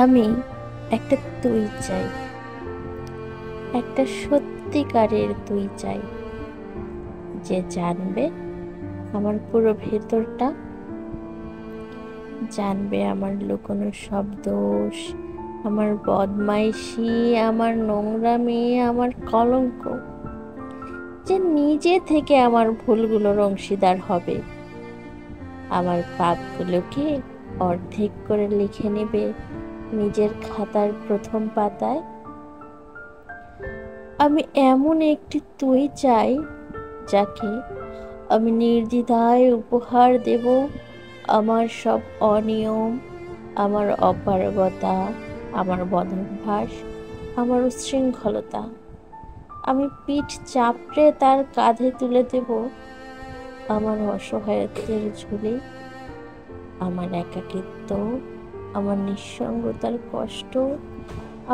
আমি একটা তুই চাই, একটা সত্যিকারের তুই চাই, যে জানবে আমার পুরো ভেতরটা, জানবে আমার লুকোনো সব দোষ, আমার বদমাইশি, আমার নোংরামি, আমার কলঙ্ক, যে নিজে থেকে আমার ভুলগুলোর অংশীদার হবে, আমার পাপগুলোকে অর্ধেক করে লিখে নেবে নিজের খাতার প্রথম পাতায়। আমি এমন একটি তুই চাই, যাকে আমি নির্দ্বিধায় উপহার দেব আমার সব অনিয়ম, আমার অপারগতা, আমার বদভ্যাস, আমার উচ্ছৃঙ্খলতা। আমি পিঠ চাপড়ে তার কাঁধে তুলে দেব আমার অসহায়ত্বের ঝুলি, আমার একাকিত্ব, আমার নিঃসঙ্গতার কষ্ট,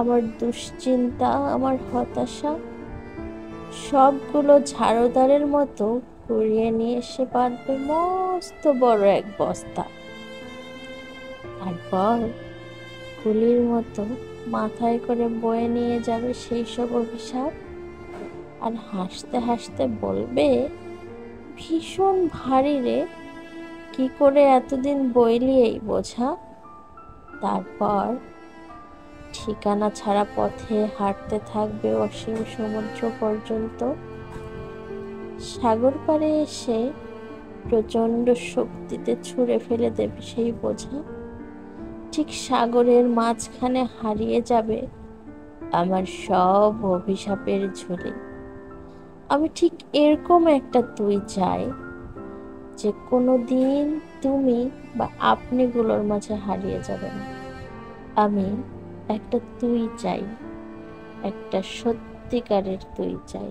আমার দুশ্চিন্তা, আমার হতাশা, সবগুলো ঝাড়ুদারের মতো কুড়িয়ে নিয়ে এসে বাঁধবে মস্ত বড় এক বস্তা। তারপর কুলির মতো মাথায় করে বয়ে নিয়ে যাবে সেই সব অভিশাপ, আর হাসতে হাসতে বলবে, ভীষণ ভারী রে, কি করে এতদিন বইলি এই বোঝা। তারপর ঠিকানা ছাড়া পথে হাঁটতে থাকবে অসীম সমুদ্র পর্যন্ত। সাগর পাড়ে এসে প্রচণ্ড শক্তিতে ছুঁড়ে ফেলে দেবে সেই বোঝা। ঠিক সাগরের মাঝখানে হারিয়ে যাবে আমার সব অভিশাপের ঝুলি। আমি ঠিক এরকম একটা তুই চাই, যে কোনো দিন তুমি বা আপনিগুলোর মাঝে হারিয়ে যাবে না। আমি একটা তুই চাই, একটা সত্যিকারের তুই চাই।